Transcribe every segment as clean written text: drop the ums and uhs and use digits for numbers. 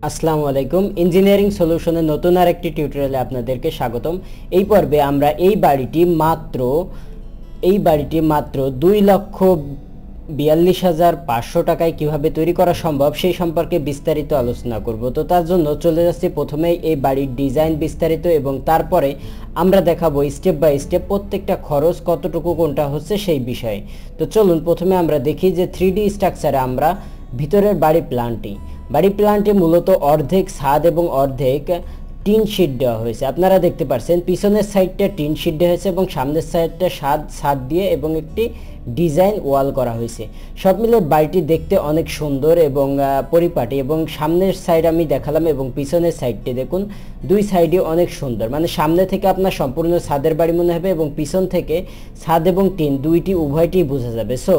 আসসালামু আলাইকুম ইঞ্জিনিয়ারিং সলিউশনের নতুন আরেকটি টিউটোরিয়ালে আপনাদেরকে স্বাগতম। এই পর্বে আমরা এই বাড়িটি মাত্র 2,42,500 টাকায় কিভাবে তৈরি করা সম্ভব সেই সম্পর্কে বিস্তারিত আলোচনা করব। তো তার জন্য চলে যাচ্ছি প্রথমেই এই বাড়ির ডিজাইন বিস্তারিত এবং তারপরে আমরা দেখাবো স্টেপ বাই স্টেপ প্রত্যেকটা খরচ কতটুকু কোনটা হচ্ছে সেই বিষয়ে। তো চলুন প্রথমে আমরা দেখি যে 3D স্ট্রাকচারে আমরা ভিতরের বাড়ি প্ল্যানটি মূলত অর্ধেক ছাদ এবং অর্ধেক টিন শীট দেওয়া হয়েছে। আপনারা দেখতে পাচ্ছেন পিছনের সাইডটা টিন শীট দেওয়া হয়েছে এবং সামনের সাইডটা ছাদ দিয়ে এবং একটি ডিজাইন ওয়াল করা হয়েছে। সব মিলে বাড়িটি দেখতে অনেক সুন্দর এবং পরিপাটি, এবং সামনের সাইড আমি দেখালাম এবং পিছনের সাইডটি দেখুন, দুই সাইডে অনেক সুন্দর। মানে সামনে থেকে আপনার সম্পূর্ণ ছাদের বাড়ি মনে হবে এবং পিছন থেকে ছাদ এবং টিন উভয়টি বোঝা যাবে। সো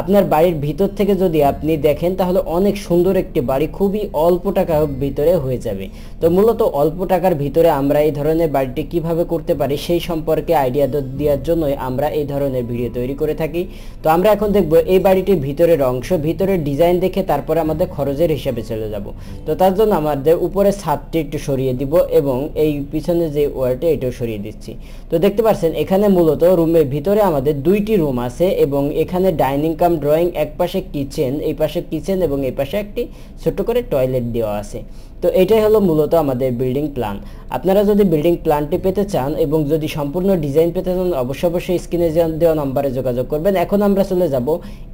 আপনার বাড়ির ভিতর থেকে যদি আপনি দেখেন তাহলে অনেক সুন্দর একটি বাড়ি খুবই অল্প টাকার ভিতরে হয়ে যাবে। তো মূলত অল্প টাকার ভিতরে আমরা এই ধরনের বাড়িটি কিভাবে করতে পারি সেই সম্পর্কে আইডিয়া দেওয়ার জন্যই আমরা এই ধরনের ভিডিও তৈরি করে থাকি। তো আমরা এখন দেখব এই বাড়িটির ভিতরের অংশ, ভিতরের ডিজাইন দেখে তারপরে আমাদের খরচের হিসাবে চলে যাব। তো তার জন্য আমাদের উপরে ছাদটি একটু সরিয়ে দিব এবং এই পিছনে যে ওয়ালটি এটাও সরিয়ে দিচ্ছি। তো দেখতে পাচ্ছেন এখানে মূলত রুমের ভিতরে আমাদের দুইটি রুম আছে এবং এখানে ডাইনিং কাম ড্রয়িং, এক পাশে কিচেন, এই পাশে কিচেন এবং এই পাশে একটি ছোট্ট করে টয়লেট দেওয়া আছে। তো এটাই হলো মূলত আমাদের বিল্ডিং প্ল্যান। আপনারা যদি বিল্ডিং প্ল্যানটি পেতে চান এবং যদি সম্পূর্ণ ডিজাইন পেতে চান অবশ্যই স্ক্রিনে দেওয়া নম্বরে যোগাযোগ করবেন। এখন আমরা চলে যাব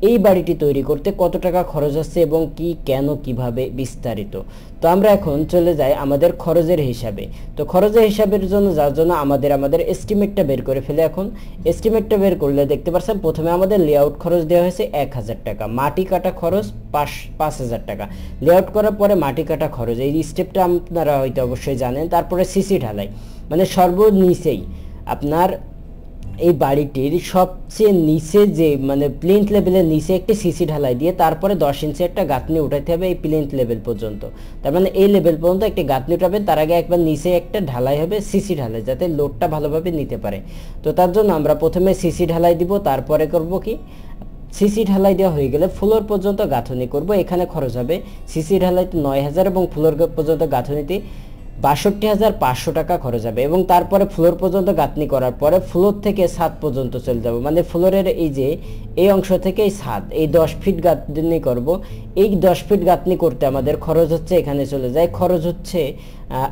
এই বাড়িটি তৈরি করতে কত টাকা খরচ হচ্ছে এবং কি কেন কিভাবে বিস্তারিত। তো আমরা এখন চলে যাই আমাদের খরচের হিসাবে। তো খরচের হিসাবের জন্য যার জন্য আমাদের এস্টিমেটটা বের করে ফেলে। এখন এস্টিমেটটা বের করলে দেখতে পাচ্ছেন প্রথমে আমাদের লেআউট খরচ দেওয়া হয়েছে 1,000 টাকা, মাটি কাটা খরচ 5,000 টাকা, লেআউট করার পরে মাটি কাটা খরচ, এই স্টেপটা আপনারা হয়তো অবশ্যই জানেন। তারপরে সিসি ঢালাই, মানে সর্বনিচেই আপনার এই বাড়িটির সবচেয়ে নিচে যে মানে প্লিন্থ লেভেলের নিচে একটি সিসি ঢালাই দিয়ে তারপরে 10 ইঞ্চি একটা গাঁথনি উঠাইতে হবে এই প্লিন্থ লেভেল পর্যন্ত। তার মানে এই লেভেল পর্যন্ত একটি গাঁথনি উঠাবেন, তার আগে একবার নিচে একটা ঢালাই হবে সিসি ঢালাই, যাতে লোডটা ভালোভাবে নিতে পারে। তো তার জন্য আমরা প্রথমে সিসি ঢালাই দিব, তারপরে করব কি সিসি ঢালাই দেওয়া হয়ে গেলে ফ্লোর পর্যন্ত গাঁথনি করব। এখানে খরচ হবে সিসি ঢালাইতে 9,000 এবং ফ্লোর পর্যন্ত গাঁথনিতে 62,500 টাকা খরচ হবে। এবং তারপরে ফ্লোর পর্যন্ত গাঁথনি করার পরে ফ্লোর থেকে ছাদ পর্যন্ত চলে যাব, মানে ফ্লোরের এই অংশ থেকে এই ছাদ, এই 10 ফিট গাঁথনি করব। এই 10 ফিট গাঁথনি করতে আমাদের খরচ হচ্ছে, এখানে চলে যায় খরচ হচ্ছে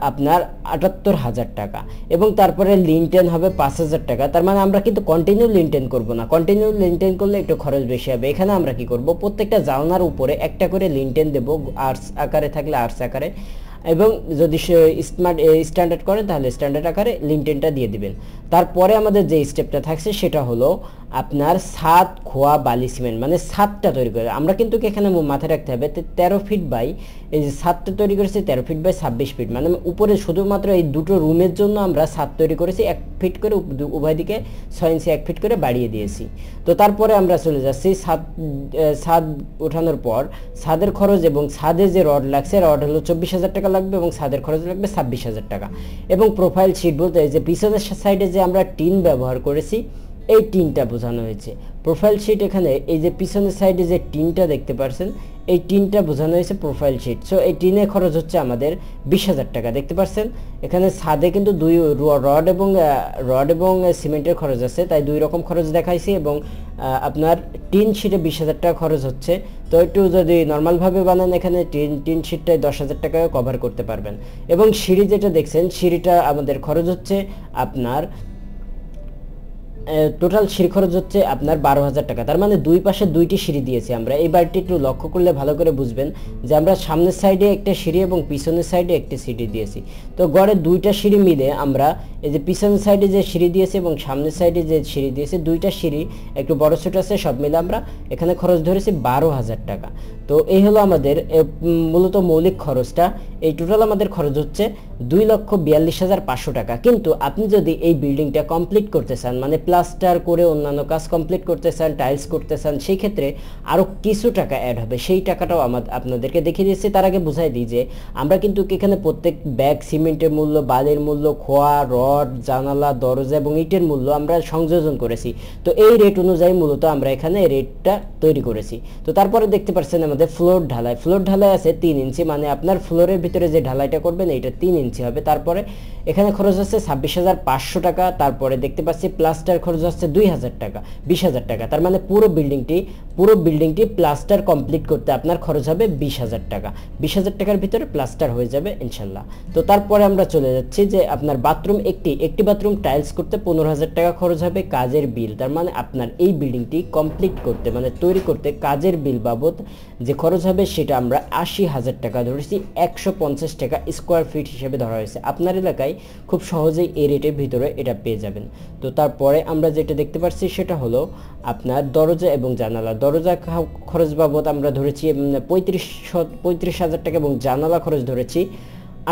আপনার 78,000 টাকা। এবং তারপরে লিনটেন হবে 5,000 টাকা। তার মানে আমরা কিন্তু কন্টিনিউ লিনটেন করব না, কন্টিনিউ লিনটেন করলে একটু খরচ বেশি হবে। এখানে আমরা কি করব, প্রত্যেকটা জানলার উপরে একটা করে লিনটেন দেব, আর্চ আকারে থাকলে আর্চ আকারে, এবং যদি স্ট্যান্ডার্ড করেন তাহলে স্ট্যান্ডার্ড আকারে লিনটেনটা দিয়ে দিবেন। তারপরে আমাদের যে স্টেপটা থাকছে সেটা হলো আপনার ছাদ খোয়া বালি সিমেন্ট, মানে ছাদটা তৈরি করে আমরা কিন্তু এখানে মাথায় রাখতে হবে 13 ফিট বাই, এই যে ছাদটা তৈরি করেছি 13 ফিট বাই 26 ফিট, মানে উপরে শুধুমাত্র এই দুটো রুমের জন্য আমরা ছাদ তৈরি করেছি 1 ফিট করে, উভয় দিকে 6 ইঞ্চি 1 ফিট করে বাড়িয়ে দিয়েছি। তো তারপরে আমরা চলে যাচ্ছি ছাদ ওঠানোর পর ছাদের খরচ, এবং ছাদে যে রড লাগছে রড হলো 24,000 টাকা লাগবে এবং ছাদের খরচ লাগবে 26,000 টাকা। এবং প্রোফাইল শিট বলতে যে পিছনের সাইডে যে আমরা টিন ব্যবহার করেছি এই টিনটা বোঝানো হয়েছে। প্রোফাইল শিট এখানে এই যে পিছনের সাইডে যে টিনটা দেখতে পাচ্ছেন এই টিনটা বোঝানো হয়েছে প্রোফাইল শিট। সো এই টিনের খরচ হচ্ছে আমাদের 20,000 টাকা। দেখতে পাচ্ছেন এখানে ছাদে কিন্তু দুই রড এবং সিমেন্টের খরচ আছে, তাই দুই রকম খরচ দেখাইছি। এবং আপনার টিন শিটে 20,000 টাকা খরচ হচ্ছে। তো একটু যদি নর্মালভাবে বানান এখানে টিন শিটটায় 10,000 টাকায় কভার করতে পারবেন। এবং সিঁড়ি যেটা দেখছেন সিঁড়িটা আমাদের খরচ হচ্ছে আপনার টোটাল সিঁড়ি খরচ হচ্ছে আপনার 12,000 টাকা। তার মানে দুই পাশে দুইটি সিঁড়ি দিয়েছি আমরা। এই বাড়িটি একটু লক্ষ্য করলে ভালো করে বুঝবেন যে আমরা সামনের সাইডে একটা সিঁড়ি এবং পিছনের সাইডে একটি সিঁড়ি দিয়েছি। তো গড়ে দুইটা সিঁড়ি মিলে আমরা এই যে পিছনের সাইডে যে সিঁড়ি দিয়েছি এবং সামনের সাইডে যে সিঁড়ি দিয়েছি, দুইটা সিঁড়ি একটু বড় ছোট আছে, সব মিলে আমরা এখানে খরচ ধরেছি 12,000 টাকা। তো এই হলো আমাদের মূলত মৌলিক খরচটা। এই টোটাল আমাদের খরচ হচ্ছে 2,42,500 টাকা। কিন্তু আপনি যদি এই বিল্ডিংটা কমপ্লিট করতে চান, মানে প্লাস্টার করে অন্যান্য কাজ কমপ্লিট করতে চান, টাইলস করতে চান, সেই ক্ষেত্রে আরও কিছু টাকা অ্যাড হবে। সেই টাকাটাও আপনাদেরকে দেখিয়ে দিচ্ছি। তার আগে বুঝাই দিই যে আমরা কিন্তু এখানে প্রত্যেক ব্যাগ সিমেন্টের মূল্য, বালির মূল্য, খোয়া, রড, জানালা, দরজা এবং ইটের মূল্য আমরা সংযোজন করেছি। তো এই রেট অনুযায়ী মূলত আমরা এখানে রেটটা তৈরি করেছি। তো তারপরে দেখতে পাচ্ছেন আমাদের ফ্লোর ঢালাই আছে 3 ইঞ্চি, মানে আপনার ফ্লোরের ভিতরে যে ঢালাইটা করবেন এটা 3 ইঞ্চি হবে। তারপরে এখানে খরচ হচ্ছে 26,500 টাকা। তারপরে দেখতে পাচ্ছি প্লাস্টার খরচ হচ্ছে 2,000 টাকা, 20,000 টাকা। তার মানে পুরো বিল্ডিংটি প্লাস্টার কমপ্লিট করতে আপনার খরচ হবে 20,000 টাকা। 20,000 টাকার ভিতরে প্লাস্টার হয়ে যাবে ইনশাল্লাহ। তো তারপরে আমরা চলে যাচ্ছি যে আপনার বাথরুম একটি বাথরুম টাইলস করতে 15,000 টাকা খরচ হবে কাজের বিল। তার মানে আপনার এই বিল্ডিংটি কমপ্লিট করতে মানে তৈরি করতে কাজের বিল বাবদ যে খরচ হবে সেটা আমরা 80,000 টাকা ধরেছি। 150 টাকা স্কোয়ার ফিট হিসেবে ধরা হয়েছে। আপনার এলাকায় খুব সহজেই এই রেটের ভিতরে এটা পেয়ে যাবেন। তো তারপরে আমরা যেটা দেখতে পাচ্ছি সেটা হলো আপনার দরজা এবং জানালা। দরজা খরচ বাবদ আমরা ধরেছি 35,000 টাকা এবং জানালা খরচ ধরেছি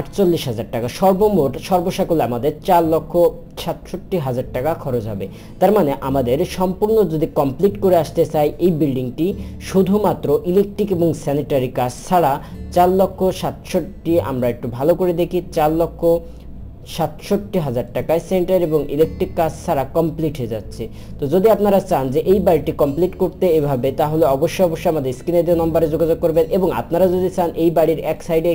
48,000 টাকা। সর্বমোট সর্বসাকুল্যে আমাদের 4,67,000 টাকা খরচ হবে। তার মানে আমাদের সম্পূর্ণ যদি কমপ্লিট করে আসতে চাই এই বিল্ডিংটি শুধুমাত্র ইলেকট্রিক এবং স্যানিটারি কাজ ছাড়া 4,67,000, আমরা একটু ভালো করে দেখি, 4,67,000 টাকায় সেন্টার এবং ইলেকট্রিক কাজ ছাড়া কমপ্লিট হয়ে যাচ্ছে। তো যদি আপনারা চান যে এই বাড়িটি কমপ্লিট করতে এভাবে, তাহলে অবশ্যই আমাদের স্ক্রিনে দেওয়া নম্বরে যোগাযোগ করবেন। এবং আপনারা যদি চান এই বাড়ির এক সাইডে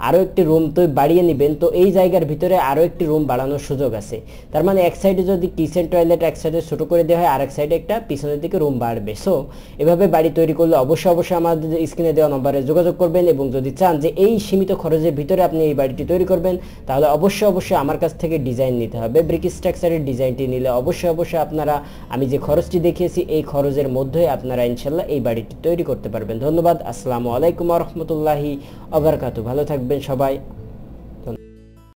আরও একটি রুম তো বাড়িয়ে নেবেন, তো এই জায়গার ভিতরে আরও একটি রুম বাড়ানোর সুযোগ আছে। তার মানে এক সাইডে যদি কিচেন টয়লেট এক সাইডে ছোটো করে দেওয়া হয়, আর এক সাইডে একটা পিছনের দিকে রুম বাড়বে। সো এভাবে বাড়ি তৈরি করলে অবশ্যই আমাদের স্ক্রিনে দেওয়া নম্বরে যোগাযোগ করবেন। এবং যদি চান যে এই সীমিত খরচের ভিতরে আপনি এই বাড়িটি তৈরি করবেন, তাহলে অবশ্যই আমার কাছ থেকে ডিজাইন নিতে হবে। ব্রিক স্ট্রাকচারের ডিজাইনটি নিলে অবশ্যই আপনারা আমি যে খরচটি দেখিয়েছি এই খরচের মধ্যে আপনারা ইনশাল্লাহ এই বাড়িটি তৈরি করতে পারবেন। ধন্যবাদ। আসসালামু আলাইকুম ওয়া রাহমাতুল্লাহি ওয়া বারাকাতুহু। ভালো থাকবেন সবাই।